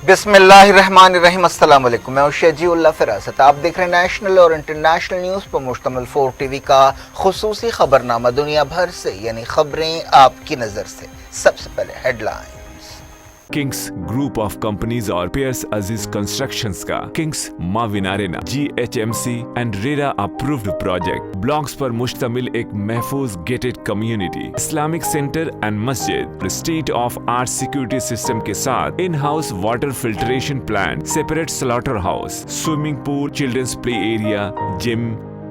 बिस्मिल्लाहिर्रहमानिर्रहीम। अस्सलाम वालेकुम। मैं शजीउल्लाह फिरासत। आप देख रहे हैं नेशनल और इंटरनेशनल न्यूज़ पर मुश्तमिल 4 टीवी का खुसूसी खबरनामा दुनिया भर से, यानी खबरें आपकी नज़र से। सबसे पहले headline. Kings group of companies और पियर्स अजीज कंस्ट्रक्शंस का किंग्स माविन arena GHMC and RERA approved project blocks पर मुश्तमिल एक महफूज gated community, Islamic centre and मस्जिद, state of art security system के साथ in house water filtration plant, separate slaughter house, swimming pool, children's play area, gym,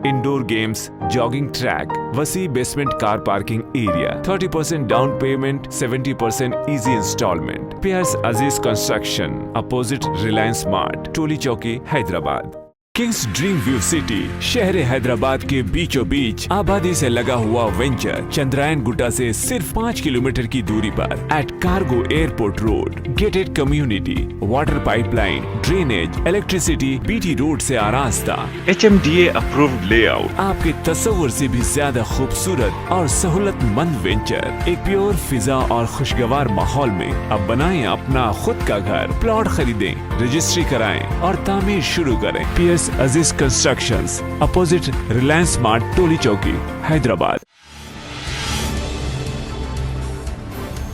indoor games, jogging track, वसी basement car parking area, 30% down payment, 70% easy instalment. पियर्स अजीज construction, opposite Reliance mart, टोली चौकी, Hyderabad. Kings dream view city शहर हैदराबाद के बीचों बीच आबादी से लगा हुआ वेंचर चंद्रायन गुट्टा से सिर्फ 5 किलोमीटर की दूरी पर at cargo airport road, gated community, water pipeline, drainage, electricity, BT road से आरास्ता, HMDA अप्रूव्ड लेआउट, आपके तस्वर से भी ज्यादा खूबसूरत और सहूलतमंद वेंचर, एक प्योर फिजा और खुशगवार माहौल में। अब बनाएं अपना खुद का घर, प्लॉट खरीदें, रजिस्ट्री कराएं और तामीर शुरू करें। PS अजीज कंस्ट्रक्शंस, अपोजिट रिलायंस मार्ट, टोली चौकी, हैदराबाद।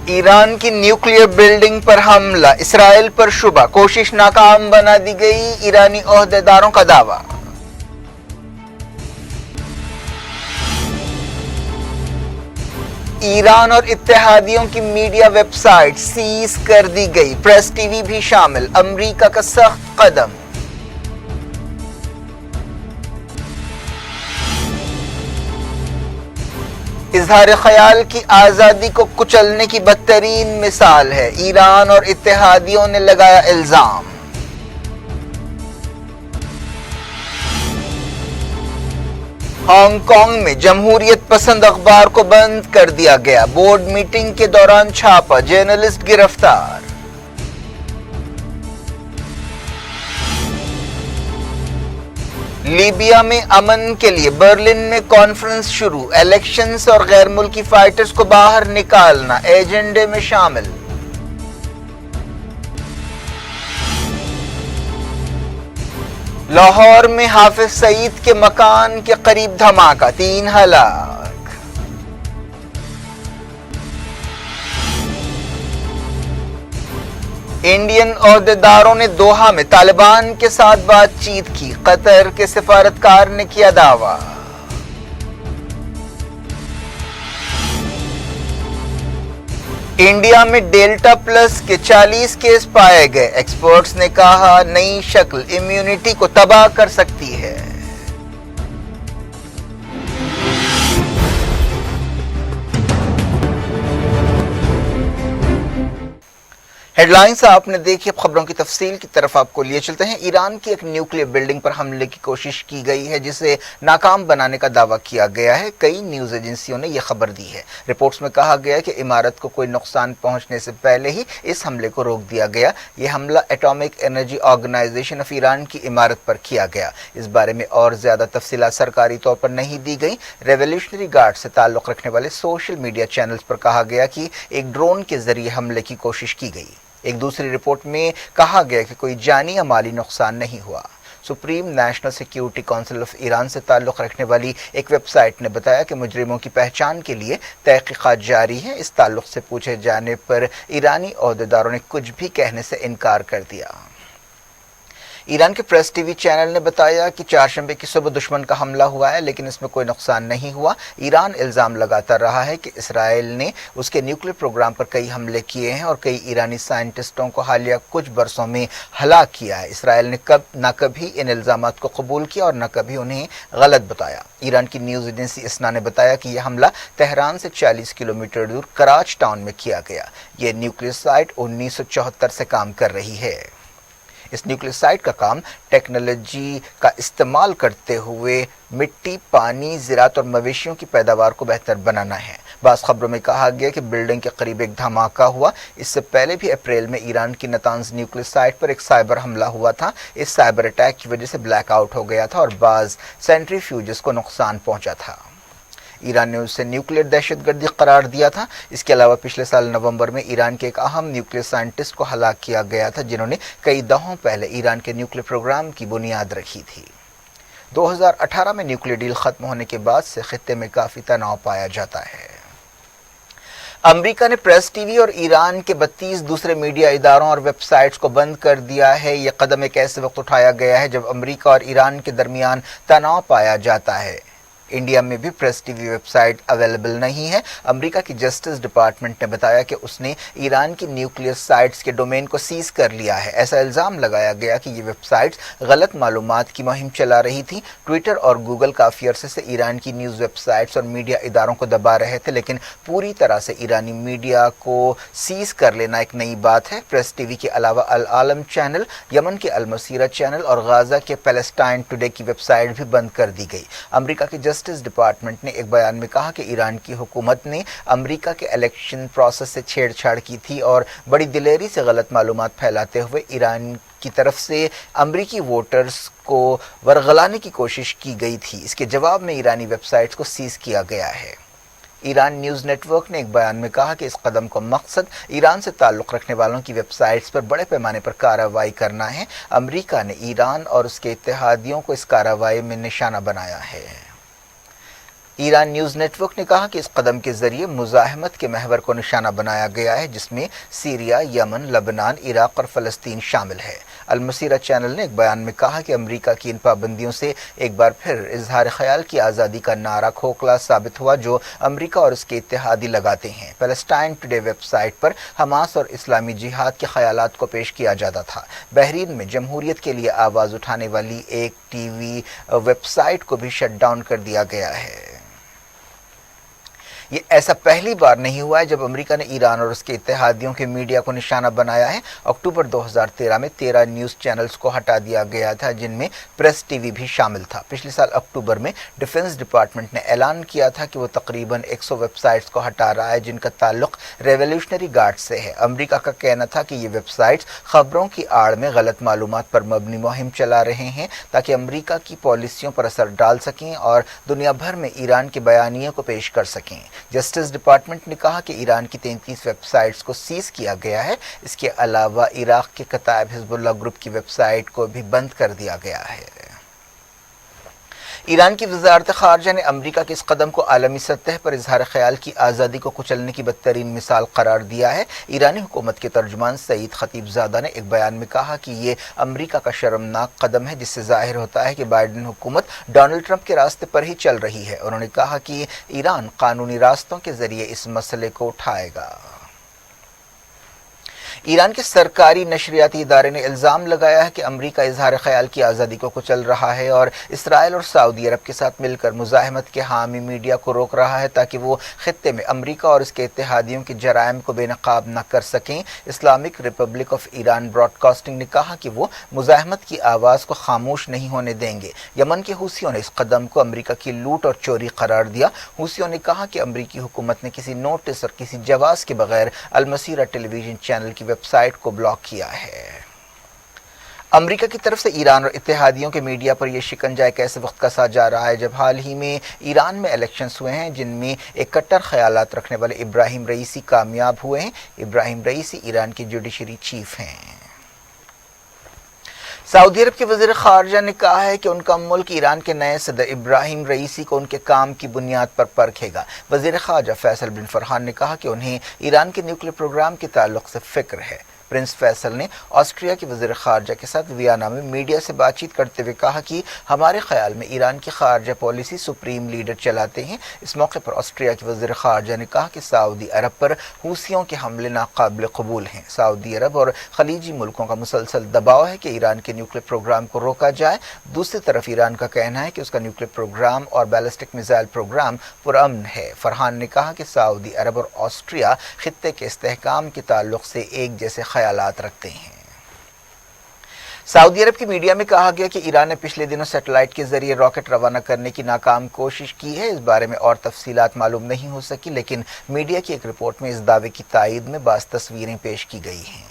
ईरान की न्यूक्लियर बिल्डिंग पर हमला, इसराइल पर शुबा, कोशिश नाकाम बना दी गई, ईरानी ओहदेदारों का दावा। ईरान और इत्तेहादियों की मीडिया वेबसाइट सीज कर दी गई, प्रेस टीवी भी शामिल, अमेरिका का सख्त कदम। इजहार ख्याल की आजादी को कुचलने की बदतरीन मिसाल है, ईरान और इत्तेहादियों ने लगाया इल्जाम। हांगकांग में जमहूरियत पसंद अखबार को बंद कर दिया गया, बोर्ड मीटिंग के दौरान छापा, जर्नलिस्ट गिरफ्तार। लीबिया में अमन के लिए बर्लिन में कॉन्फ्रेंस शुरू, इलेक्शंस और गैर मुल्की फाइटर्स को बाहर निकालना एजेंडे में शामिल। लाहौर में हाफिज सईद के मकान के करीब धमाका, 3 हलाक। इंडियन ओहदेदारों ने दोहा में तालिबान के साथ बातचीत की, कतर के सिफारतकार ने किया दावा। इंडिया में डेल्टा प्लस के 40 केस पाए गए, एक्सपर्ट्स ने कहा नई शक्ल इम्यूनिटी को तबाह कर सकती है। हेडलाइंस आपने देखी, अब खबरों की तफसील की तरफ आपको लिए चलते हैं। ईरान की एक न्यूक्लियर बिल्डिंग पर हमले की कोशिश की गई है, जिसे नाकाम बनाने का दावा किया गया है। कई न्यूज एजेंसियों ने यह खबर दी है। रिपोर्ट्स में कहा गया है कि इमारत को कोई नुकसान पहुंचने से पहले ही इस हमले को रोक दिया गया। यह हमला atomic energy organisation of Iran की इमारत पर किया गया। इस बारे में और ज्यादा तफसीलात सरकारी तौर पर नहीं दी गई। रेवोल्यूशनरी गार्ड से ताल्लुक रखने वाले सोशल मीडिया चैनल्स पर कहा गया कि एक ड्रोन के जरिए हमले की कोशिश की गई। एक दूसरी रिपोर्ट में कहा गया कि कोई जानी या माली नुकसान नहीं हुआ। Supreme national security council of Iran से ताल्लुक़ रखने वाली एक वेबसाइट ने बताया कि मुजरिमों की पहचान के लिए तहकीकात जारी है। इस ताल्लुक़ से पूछे जाने पर ईरानी ओहदेदारों ने कुछ भी कहने से इनकार कर दिया। ईरान के प्रेस टीवी चैनल ने बताया कि चारशंबे की सुबह दुश्मन का हमला हुआ है, लेकिन इसमें कोई नुकसान नहीं हुआ। ईरान इल्ज़ाम लगाता रहा है कि इसराइल ने उसके न्यूक्लियर प्रोग्राम पर कई हमले किए हैं और कई ईरानी साइंटिस्टों को हालिया कुछ बरसों में हलाक किया है। इसराइल ने न कभी इन इल्ज़ामात को कबूल किया और न कभी उन्हें गलत बताया। ईरान की न्यूज़ एजेंसी इसना ने बताया कि यह हमला तेहरान से 40 किलोमीटर दूर कराच टाउन में किया गया। यह न्यूक्लियर साइट 1974 से काम कर रही है। इस न्यूक्लियर साइट का काम टेक्नोलॉजी का इस्तेमाल करते हुए मिट्टी, पानी, ज़राअत और मवेशियों की पैदावार को बेहतर बनाना है। बाज़ खबरों में कहा गया कि बिल्डिंग के करीब एक धमाका हुआ। इससे पहले भी अप्रैल में ईरान की नतांज न्यूक्लियर साइट पर एक साइबर हमला हुआ था। इस साइबर अटैक की वजह से ब्लैकआउट हो गया था और बाज़ सेंट्रीफ्यूजेस को नुकसान पहुंचा था। ایران نے اسے نیوکلیئر دہشت گردی قرار دیا تھا۔ اس کے علاوہ پچھلے سال نومبر میں ایران کے ایک اہم نیوکلیئر سائنٹسٹ کو ہلاک کیا گیا تھا جنہوں نے کئی دہائیوں پہلے ایران کے نیوکلیئر پروگرام کی بنیاد رکھی تھی۔ 2018 میں نیوکلیئر ڈیل ختم ہونے کے بعد سے خطے میں کافی تناؤ پایا جاتا ہے۔ امریکہ نے پریس ٹی وی اور ایران کے 32 دوسرے میڈیا اداروں اور ویب سائٹس کو بند کر دیا ہے۔ یہ قدم ایک ایسے وقت اٹھایا گیا ہے جب امریکہ اور ایران کے درمیان تناؤ پایا جاتا ہے۔ انڈیا میں بھی press T V website available نہیں ہے۔ امریکہ کی جسٹس ڈپارٹمنٹ نے بتایا کہ اس نے ایران کی نیوکلیئر سائٹس کے ڈومین کو سیز کر لیا ہے۔ ایسا الزام لگایا گیا کہ یہ ویب سائٹس غلط معلومات کی مہم چلا رہی تھیں۔ ٹویٹر اور گوگل کافی عرصے سے ایران کی نیوز ویب سائٹس اور میڈیا اداروں کو دبا رہے تھے، لیکن پوری طرح سے ایرانی میڈیا کو سیز کر لینا ایک نئی بات ہے۔ پریس ٹی وی کے علاوہ العالم چینل، یمن کے المسیرہ چینل اور غزہ کے پیلسٹائن ٹوڈے کی ویب سائٹ بھی بند کر دی گئی۔ امریکہ کی جسٹس ڈپارٹمنٹ نے ایک بیان میں کہا کہ ایران کی حکومت نے امریکہ کے الیکشن پروسیس سے چھیڑ چھاڑ کی تھی اور بڑی دلیری سے غلط معلومات پھیلاتے ہوئے ایران کی طرف سے امریکی ووٹرز کو ورغلانے کی کوشش کی گئی تھی۔ اس کے جواب میں ایرانی ویب سائٹس کو سیز کیا گیا ہے۔ ایران نیوز نیٹ ورک نے ایک بیان میں کہا کہ اس قدم کا مقصد ایران سے تعلق رکھنے والوں کی ویب سائٹس پر بڑے پیمانے پر کارروائی کرنا ہے۔ امریکہ نے ایران اور اس کے اتحادیوں کو اس کارروائی میں نشانہ بنایا ہے۔ ایران نیوز نیٹ ورک نے کہا کہ اس قدم کے ذریعے مزاحمت کے محور کو نشانہ بنایا گیا ہے، جس میں سیریا، یمن، لبنان، عراق اور فلسطین شامل ہے۔ المسیرہ چینل نے ایک بیان میں کہا کہ امریکہ کی ان پابندیوں سے ایک بار پھر اظہار خیال کی آزادی کا نعرہ کھوکھلا ثابت ہوا جو امریکہ اور اس کے اتحادی لگاتے ہیں۔ پیلسٹائن ٹوڈے ویب سائٹ پر حماس اور اسلامی جہاد کے خیالات کو پیش کیا جاتا تھا۔ بحرین میں جمہوریت کے لیے آواز اٹھانے والی ایک ٹی وی ویب سائٹ کو بھی شٹ ڈاؤن کر دیا گیا ہے۔ یہ ایسا پہلی بار نہیں ہوا ہے جب امریکہ نے ایران اور اس کے اتحادیوں کے میڈیا کو نشانہ بنایا ہے۔ اکتوبر 2013 میں 13 نیوز چینلز کو ہٹا دیا گیا تھا، جن میں پریس ٹی وی بھی شامل تھا۔ پچھلے سال اکتوبر میں ڈیفنس ڈپارٹمنٹ نے اعلان کیا تھا کہ وہ تقریباً 100 ویب سائٹس کو ہٹا رہا ہے جن کا تعلق ریولیوشنری گارڈ سے ہے۔ امریکہ کا کہنا تھا کہ یہ ویب سائٹس خبروں کی آڑ میں غلط معلومات پر مبنی مہم چلا رہے ہیں تاکہ امریکہ کی پالیسیوں پر اثر ڈال سکیں اور دنیا بھر میں ایران کے بیانیے کو پیش کر سکیں۔ جسٹس ڈپارٹمنٹ نے کہا کہ ایران کی 33 ویب سائٹس کو سیز کیا گیا ہے۔ اس کے علاوہ عراق کے کتائب حزب اللہ گروپ کی ویب سائٹ کو بھی بند کر دیا گیا ہے۔ ایران کی وزارت خارجہ نے امریکہ کے اس قدم کو عالمی سطح پر اظہار خیال کی آزادی کو کچلنے کی بدترین مثال قرار دیا ہے۔ ایرانی حکومت کے ترجمان سعید خطیب زادہ نے ایک بیان میں کہا کہ یہ امریکہ کا شرمناک قدم ہے، جس سے ظاہر ہوتا ہے کہ بائیڈن حکومت ڈونلڈ ٹرمپ کے راستے پر ہی چل رہی ہے۔ انہوں نے کہا کہ ایران قانونی راستوں کے ذریعے اس مسئلے کو اٹھائے گا۔ ایران کے سرکاری نشریاتی ادارے نے الزام لگایا ہے کہ امریکہ اظہار خیال کی آزادی کو کچل رہا ہے اور اسرائیل اور سعودی عرب کے ساتھ مل کر مزاحمت کے حامی میڈیا کو روک رہا ہے تاکہ وہ خطے میں امریکہ اور اس کے اتحادیوں کے جرائم کو بے نقاب نہ کر سکیں۔ Islamic Republic of Iran Broadcasting نے کہا کہ وہ مزاحمت کی آواز کو خاموش نہیں ہونے دیں گے۔ یمن کے حوثیوں نے اس قدم کو امریکہ کی لوٹ اور چوری قرار دیا۔ حوثیوں نے کہا کہ امریکی حکومت نے کسی نوٹس اور کسی جواز کے بغیر المسیرہ ٹیلی ویژن چینل کی ویب سائٹ کو بلاک کیا ہے۔ امریکہ کی طرف سے ایران اور اتحادیوں کے میڈیا پر یہ شکنجہ ایک ایسے وقت کسا جا رہا ہے جب حال ہی میں ایران میں الیکشنز ہوئے ہیں جن میں ایک کٹر خیالات رکھنے والے ابراہیم رئیسی کامیاب ہوئے ہیں۔ ابراہیم رئیسی ایران کے جوڈیشری چیف ہیں۔ سعودی عرب کے وزیر خارجہ نے کہا ہے کہ ان کا ملک ایران کے نئے صدر ابراہیم رئیسی کو ان کے کام کی بنیاد پر پرکھے گا۔ وزیر خارجہ فیصل بن فرحان نے کہا کہ انہیں ایران کے نیوکلیئر پروگرام کے تعلق سے فکر ہے۔ پرنس فیصل نے آسٹریا کے وزیر خارجہ کے ساتھ ویانا میں میڈیا سے بات چیت کرتے ہوئے کہا کہ ہمارے خیال میں ایران کی خارجہ پالیسی سپریم لیڈر چلاتے ہیں۔ اس موقع پر آسٹریا کے وزیر خارجہ نے کہا کہ سعودی عرب پر حوثیوں کے حملے ناقابل قبول ہیں۔ سعودی عرب اور خلیجی ملکوں کا مسلسل دباؤ ہے کہ ایران کے نیوکلیئر پروگرام کو روکا جائے۔ دوسری طرف ایران کا کہنا ہے کہ اس کا نیوکلیئر پروگرام اور بیلسٹک میزائل پروگرام پرامن ہے۔ فرحان نے کہا کہ سعودی عرب اور آسٹریا خطے کے استحکام کے تعلق سے ایک جیسے خیالات رکھتے ہیں۔ سعودی عرب کی میڈیا میں کہا گیا کہ ایران نے پچھلے دنوں سیٹلائٹ کے ذریعے راکٹ روانہ کرنے کی ناکام کوشش کی ہے۔ اس بارے میں اور تفصیلات معلوم نہیں ہو سکی، لیکن میڈیا کی ایک رپورٹ میں اس دعوے کی تائید میں بعض تصویریں پیش کی گئی ہیں۔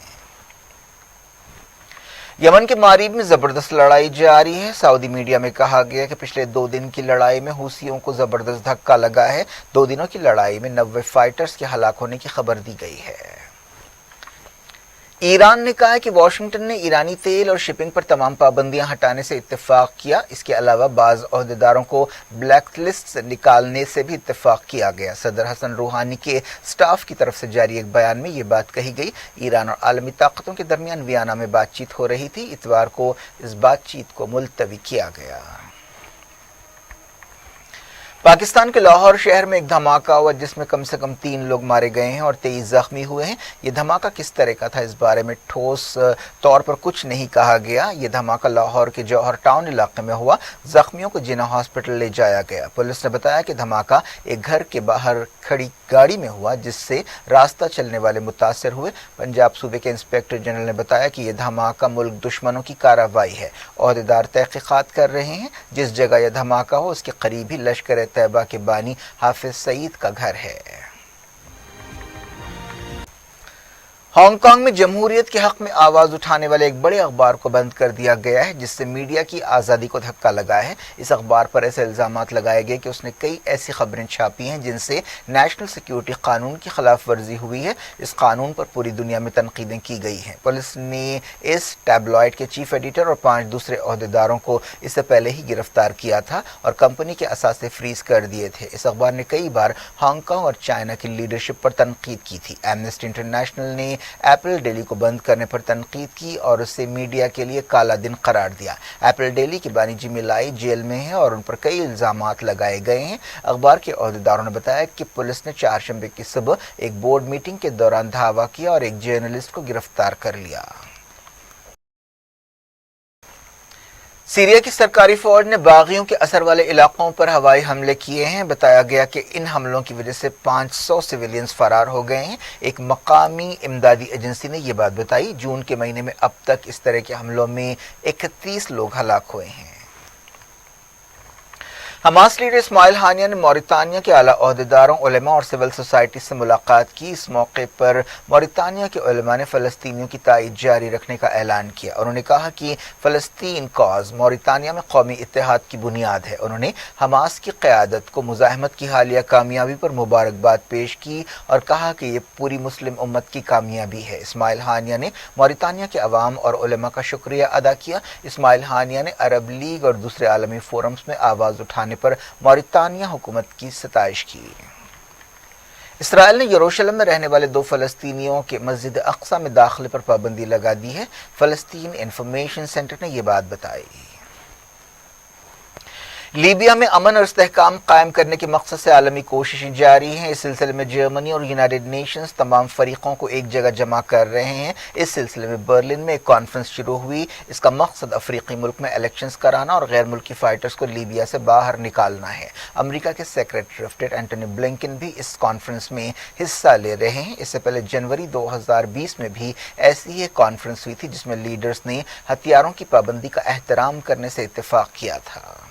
यमन के मारीब में जबरदस्त लड़ाई जारी है। सऊदी मीडिया में कहा गया कि पिछले 2 दिन की लड़ाई में हूसियों को जबरदस्त धक्का लगा है। 2 दिनों की लड़ाई में 90 फाइटर्स के हलाक होने की खबर दी गई है। ईरान ने कहा है कि वाशिंगटन ने ईरानी तेल और शिपिंग पर तमाम पाबंदियां हटाने से इत्तेफाक किया। इसके अलावा बाज़ ओहदेदारों को ब्लैक लिस्ट से निकालने से भी इत्तेफाक किया गया। सदर हसन रूहानी के स्टाफ की तरफ से जारी एक बयान में ये बात कही गई। ईरान और आलमी ताकतों के दरमियान वियना में बातचीत हो रही थी। इतवार को इस बातचीत को मुलतवी किया गया। पाकिस्तान के लाहौर शहर में एक धमाका हुआ जिसमें कम से कम 3 लोग मारे गए हैं और 23 जख्मी हुए हैं। ये धमाका किस तरह का था, इस बारे में ठोस तौर पर कुछ नहीं कहा गया। ये धमाका लाहौर के जौहर टाउन इलाके में हुआ। जख्मियों को जिन्ना हॉस्पिटल ले जाया गया। पुलिस ने बताया कि धमाका एक घर के बाहर खड़ी गाड़ी में हुआ जिससे रास्ता चलने वाले मुतासर हुए। पंजाब सूबे के इंस्पेक्टर जनरल ने बताया कि यह धमाका मुल्क दुश्मनों की कार्रवाई है। ओहदेदार तहकीकात कर रहे हैं। जिस जगह यह धमाका हो उसके करीब ही लश्कर तैयबा के बानी हाफिज सईद का घर है। हांगकांग में जमहूरियत के हक में आवाज उठाने वाले एक बड़े अखबार को बंद कर दिया गया है जिससे मीडिया की आज़ादी को धक्का लगा है। इस अखबार पर ऐसे इल्जामात लगाए गए कि उसने कई ऐसी खबरें छापी हैं जिनसे नेशनल सिक्योरिटी कानून की खिलाफ वर्जी हुई है। इस कानून पर पूरी दुनिया में तनकीदें की गई हैं। पुलिस ने इस टैबलॉइड के चीफ एडिटर और 5 दूसरे ओहदेदारों को इससे पहले ही गिरफ्तार किया था और कंपनी के असासे फ्रीज कर दिए थे। इस अखबार ने कई बार हांगकांग और चाइना की लीडरशिप पर तनकीद की थी। एमनेस्टी इंटरनेशनल ने एप्पल डेली को बंद करने पर तनकीद की और उसे मीडिया के लिए काला दिन करार दिया। एप्पल डेली के बानी जिमी लाई जेल में है और उन पर कई इल्जामात लगाए गए हैं। अखबार के ओहदेदारों ने बताया कि पुलिस ने 4 शंबे की सुबह एक बोर्ड मीटिंग के दौरान धावा किया और एक जर्नलिस्ट को गिरफ्तार कर लिया। सीरिया की सरकारी फौज ने बागियों के असर वाले इलाकों पर हवाई हमले किए हैं। बताया गया कि इन हमलों की वजह से 500 सिविलियंस फरार हो गए हैं। एक मकामी इमदादी एजेंसी ने यह बात बताई। जून के महीने में अब तक इस तरह के हमलों में 31 लोग हलाक हुए हैं। हमास लीडर इस्माइल हानिया ने मौरितानिया के आला ओहदेदारों, उलेमा और सिविल सोसाइटी से मुलाकात की। इस मौके पर मौरितानिया के उलेमा ने फ़लस्तीनियों की ताईद जारी रखने का ऐलान किया। उन्होंने कहा कि फ़लस्तीन कॉज मौरितानिया में कौमी इत्तेहाद की बुनियाद है। उन्होंने हमास की क़यादत को मुज़ाहमत की हालिया कामयाबी पर मुबारकबाद पेश की और कहा कि ये पूरी मुस्लिम उम्मत की कामयाबी है। इस्माइल हानिया ने मौरितानिया के अवाम और उलेमा का शुक्रिया अदा किया। इस्माइल हानिया ने अरब लीग और दूसरे आलमी फोरम्स में आवाज़ उठाने पर मौरितानिया हुकूमत की सताइश की। इसराइल ने यरूशलेम में रहने वाले 2 फ़लस्तीनियों के मस्जिद अक्सा में दाखिले पर पाबंदी लगा दी है। फ़लस्तीन इंफॉर्मेशन सेंटर ने यह बात बताई। लीबिया में अमन और इस्तेहकाम कायम करने के मकसद से आलमी कोशिशें जारी हैं। इस सिलसिले में जर्मनी और यूनाइटेड नेशंस तमाम फरीकों को एक जगह जमा कर रहे हैं। इस सिलसिले में बर्लिन में एक कॉन्फ्रेंस शुरू हुई। इसका मकसद अफ्रीकी मुल्क में इलेक्शंस कराना और गैर मुल्की फाइटर्स को लीबिया से बाहर निकालना है। अमेरिका के secretary of state Antony Blinken भी इस कॉन्फ्रेंस में हिस्सा ले रहे हैं। इससे पहले जनवरी 2020 में भी ऐसी ही एक कॉन्फ्रेंस हुई थी जिसमें लीडर्स ने हथियारों की पाबंदी का एहतराम करने से इत्तेफाक किया था।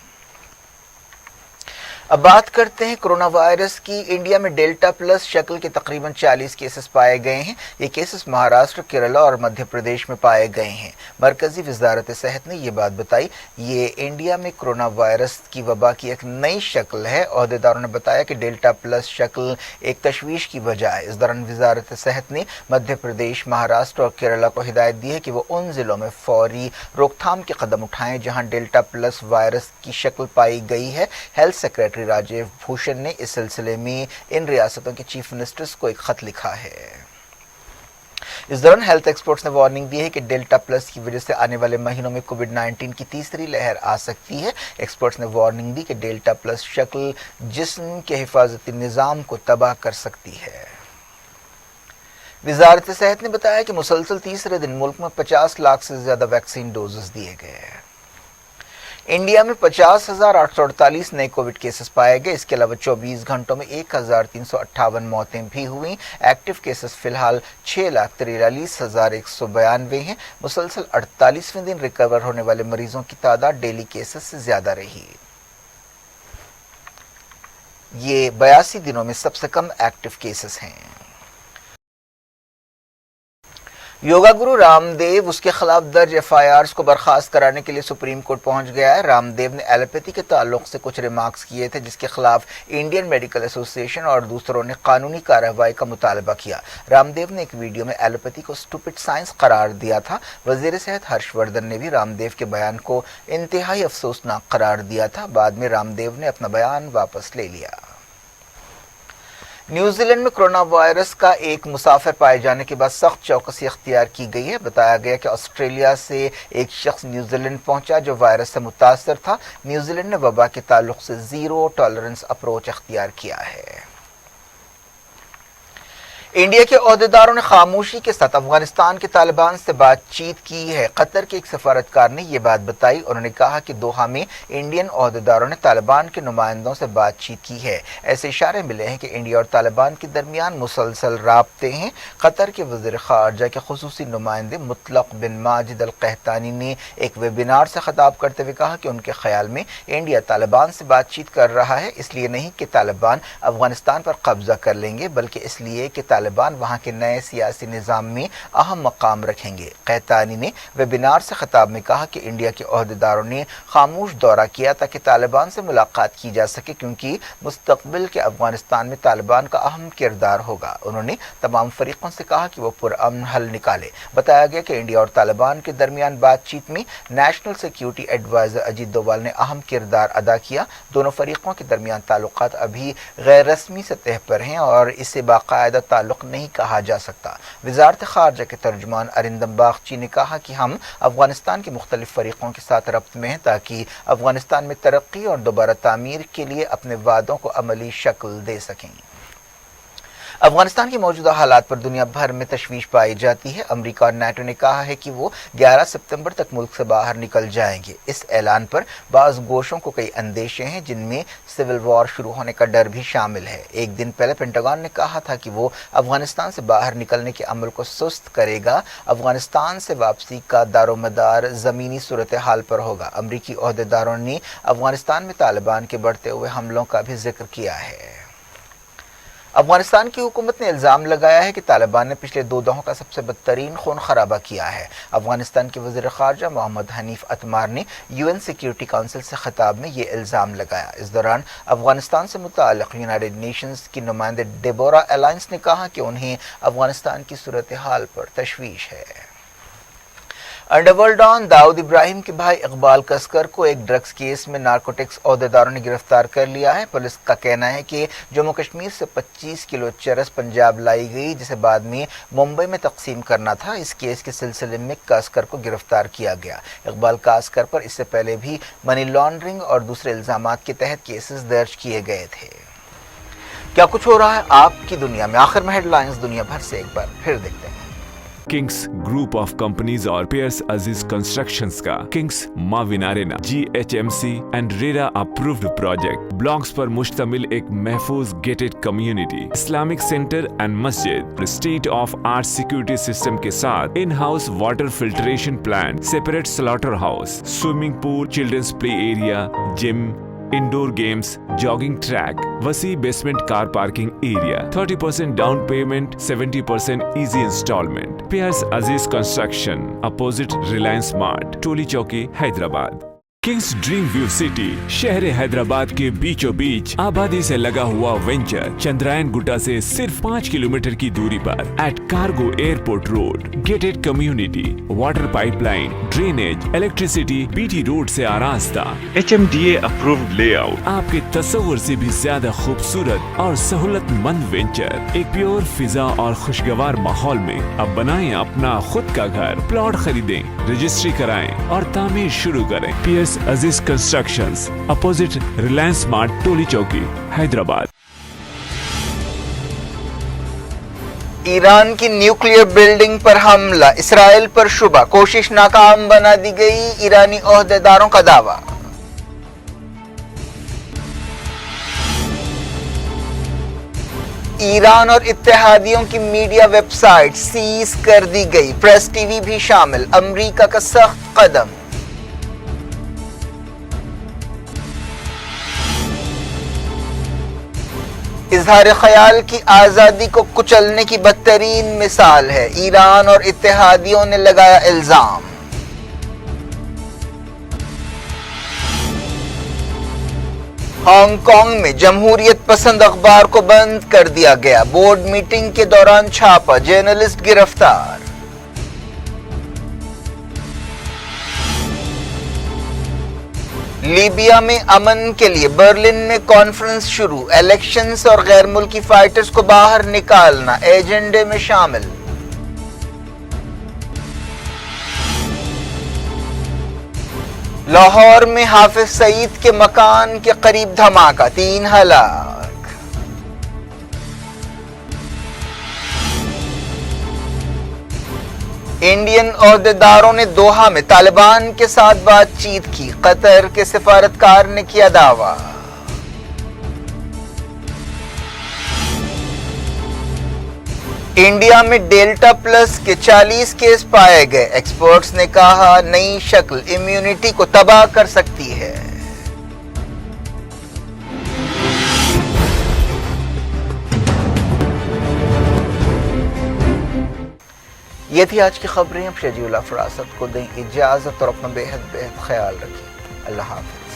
अब बात करते हैं कोरोना वायरस की। इंडिया में डेल्टा प्लस शक्ल के तकरीबन 40 केसेस पाए गए हैं। ये केसेस महाराष्ट्र, केरला और मध्य प्रदेश में पाए गए हैं। मरकजी वजारत सेहत ने यह बात बताई। ये इंडिया में कोरोना वायरस की वबा की एक नई शक्ल है। ओहदेदारों ने बताया कि डेल्टा प्लस शक्ल एक तशवीश की वजह है। इस दौरान वजारत सेहत ने मध्य प्रदेश, महाराष्ट्र और केरला को हिदायत दी है कि वो उन जिलों में फौरी रोकथाम के कदम उठाएं जहां डेल्टा प्लस वायरस की शक्ल पाई गई है। हेल्थ सेक्रेटरी राजेश भूषण ने इस सिलसिले में इन रियासतों के चीफ मिनिस्टर्स को एक खत लिखा है। इस दौरान हेल्थ एक्सपर्ट्स ने वार्निंग दी है कि डेल्टा प्लस की वजह से आने वाले महीनों में कोविड-19 की तीसरी लहर आ सकती है। एक्सपर्ट्स ने वार्निंग दी कि डेल्टा प्लस शक्ल जिस्म के हिफाजती निज़ाम को तबाह कर सकती है। वजारत सेहत ने बताया कि मुसलसल तीसरे दिन मुल्क में 50 लाख से ज्यादा वैक्सीन डोजेस दिए गए हैं। इंडिया में 50,848 नए कोविड केसेस पाए गए। इसके अलावा 24 घंटों में 1,358 मौतें भी हुई। एक्टिव केसेस फिलहाल 6,43,192 हैं। मुसलसल 48वें दिन रिकवर होने वाले मरीजों की तादाद डेली केसेस से ज्यादा रही। ये 82 दिनों में सबसे कम एक्टिव केसेस हैं। योगा गुरु रामदेव उसके खिलाफ दर्ज एफआईआर्स को बर्खास्त कराने के लिए सुप्रीम कोर्ट पहुंच गया है। रामदेव ने एलोपैथी के ताल्लुक से कुछ रिमार्क्स किए थे जिसके खिलाफ इंडियन मेडिकल एसोसिएशन और दूसरों ने कानूनी कार्रवाई का मुतालबा किया। रामदेव ने एक वीडियो में एलोपैथी को स्टूपिड साइंस करार दिया था। वजीर सेहत हर्षवर्धन ने भी रामदेव के बयान को इंतहाई अफसोसनाक करार दिया था। बाद में रामदेव ने अपना बयान वापस ले लिया। न्यूजीलैंड में कोरोना वायरस का एक मुसाफिर पाए जाने के बाद सख्त चौकसी अख्तियार की गई है। बताया गया कि ऑस्ट्रेलिया से एक शख्स न्यूजीलैंड पहुंचा जो वायरस से मुतासर था। न्यूजीलैंड ने वबा के ताल्लुक से जीरो टॉलरेंस अप्रोच अख्तियार किया है। इंडिया के ओहदेदारों ने खामोशी के साथ अफगानिस्तान के तालिबान से बातचीत की है। कतर के एक सफारतकार ने यह बात बताई। उन्होंने कहा कि दोहा में इंडियन ओहदेदारों ने तालिबान के नुमाइंदों से बातचीत की है। ऐसे इशारे मिले हैं कि इंडिया और तालिबान के दरमियान मुसलसल राब्ते हैं। कतर के वज़ीर ख़ारजा के खुसूसी नुमाइंदे मुतलक बिन माजिद अल कहतानी ने एक वेबिनार से खिताब करते हुए कहा कि उनके ख्याल में इंडिया तालिबान से बातचीत कर रहा है, इसलिए नहीं कि तालिबान अफगानिस्तान पर कब्जा कर लेंगे, बल्कि इसलिए कि तालिबान वहां के नए सियासी निज़ाम में अहम मकाम रखेंगे। कहतानी ने वेबिनार से खिताब में कहा कि इंडिया के ओहदेदारों ने खामोश दौरा किया ताकि तालिबान से मुलाकात की जा सके, क्योंकि मुस्तकबिल के अफगानिस्तान में तालिबान का अहम किरदार होगा। उन्होंने तमाम फरीकों से कहा कि वो पुरअमन हल निकाले। बताया गया कि इंडिया और तालिबान के दरमियान बातचीत में national security adviser Ajit Doval ने अहम किरदार अदा किया। दोनों फरीकों के दरमियान ताल्लुकात अभी गैर रस्मी सतह पर हैं और इसे बाकायदा ताल्लुक नहीं कहा जा सकता। वज़ारत ख़ारजा के तर्जुमान अरिंदम बागची ने कहा कि हम अफगानिस्तान के मुख्तलिफ फरीकों के साथ रब्त में हैं ताकि अफगानिस्तान में तरक्की और दोबारा तामीर के लिए अपने वादों को अमली शक्ल दे सकें। अफगानिस्तान की मौजूदा हालात पर दुनिया भर में तशवीश पाई जाती है। अमेरिका और नाटो ने कहा है कि वो 11 सितंबर तक मुल्क से बाहर निकल जाएंगे। इस ऐलान पर बाज़ गोशों को कई अंदेशे हैं, जिनमें सिविल वॉर शुरू होने का डर भी शामिल है। एक दिन पहले पेंटागन ने कहा था कि वो अफगानिस्तान से बाहर निकलने के अमल को सुस्त करेगा। अफगानिस्तान से वापसी का दारोमदार ज़मीनी सूरत हाल पर होगा। अमरीकी ओहदेदारों ने अफगानिस्तान में तालिबान के बढ़ते हुए हमलों का भी जिक्र किया है। अफगानिस्तान की हुकूमत ने इल्ज़ाम लगाया है कि तालिबान ने पिछले 2 दहाकों का सबसे बदतरीन खून खराबा किया है। अफगानिस्तान के वज़ीर ख़ारजा मोहम्मद हनीफ अतमार ने यूएन सिक्योरिटी काउंसिल से खिताब में ये इल्ज़ाम लगाया। इस दौरान अफगानिस्तान से मुताल्लिक़ यूनाइटेड नेशंस की नुमाइंदे डेबोरा एलायंस ने कहा कि उन्हें अफगानिस्तान की सूरत हाल पर तशवीश है। अंडरवर्ल्ड डॉन दाऊद इब्राहिम के भाई इकबाल कसकर को एक ड्रग्स केस में नारकोटिक्स ओहदेदारों ने गिरफ्तार कर लिया है। पुलिस का कहना है कि जम्मू कश्मीर से 25 किलो चरस पंजाब लाई गई, जिसे बाद में मुंबई में तकसीम करना था। इस केस के सिलसिले में कास्कर को गिरफ्तार किया गया। इकबाल कास्कर पर इससे पहले भी मनी लॉन्ड्रिंग और दूसरे इल्जामात के तहत केसेस दर्ज किए गए थे। क्या कुछ हो रहा है आपकी दुनिया में? आखिर में हेडलाइंस दुनिया भर से एक बार फिर देखते हैं। किंग्स ग्रुप ऑफ कंपनीज और पियर्स अजीज कंस्ट्रक्शंस का किंग्स माविन arena GHMC and RERA approved project blocks पर मुश्तमिल एक महफूज gated community, Islamic centre and मस्जिद, state of art security system के साथ in house water filtration plant, separate slaughter house, swimming pool, children's play area, gym, indoor games, jogging track, वसी basement car parking area, 30% down payment, 70% easy instalment. पियर्स अजीज construction, opposite Reliance mart, टोली चौकी, Hyderabad. Kings dream view city शहर हैदराबाद के बीचों बीच आबादी से लगा हुआ वेंचर चंद्रायन गुट्टा से सिर्फ 5 किलोमीटर की दूरी पर at cargo airport road, gated community, water pipeline, drainage, electricity, BT road से आरास्ता, HMDA अप्रूव्ड लेआउट, आपके तस्वुर से भी ज्यादा खूबसूरत और सहूलतमंद वेंचर एक प्योर फिजा और खुशगवार माहौल में। अब बनाएं अपना खुद का घर, प्लॉट खरीदें, रजिस्ट्री कराएं और तामीर शुरू करें। PS अजीज कंस्ट्रक्शंस, अपोजिट रिलायंस मार्ट, टोली चौकी, हैदराबाद। ईरान की न्यूक्लियर बिल्डिंग पर हमला, इसराइल पर शुबा, कोशिश नाकाम बना दी गई, ईरानी ओहदेदारों का दावा। ईरान और इत्तेहादियों की मीडिया वेबसाइट सीज कर दी गई, प्रेस टीवी भी शामिल, अमेरिका का सख्त कदम। اظہار خیال کی آزادی کو کچلنے کی بدترین مثال ہے، ایران اور اتحادیوں نے لگایا الزام۔ ہانگ کانگ میں جمہوریت پسند اخبار کو بند کر دیا گیا، بورڈ میٹنگ کے دوران چھاپا، جرنلسٹ گرفتار۔ لیبیا میں امن کے لیے برلن میں کانفرنس شروع، الیکشنز اور غیر ملکی فائٹرز کو باہر نکالنا ایجنڈے میں شامل۔ لاہور میں حافظ سعید کے مکان کے قریب دھماکہ، 3 ہلاک۔ انڈین عہدیداروں نے دوحہ میں طالبان کے ساتھ بات چیت کی، قطر کے سفارتکار نے کیا دعویٰ۔ انڈیا میں ڈیلٹا پلس کے 40 کیس پائے گئے، ایکسپرٹس نے کہا نئی شکل امیونٹی کو تباہ کر سکتی ہے۔ یہ تھی آج کی خبریں۔ اب شجیع اللہ فراست کو دیں اجازت اور اپنا بے حد خیال رکھیں۔ اللہ حافظ۔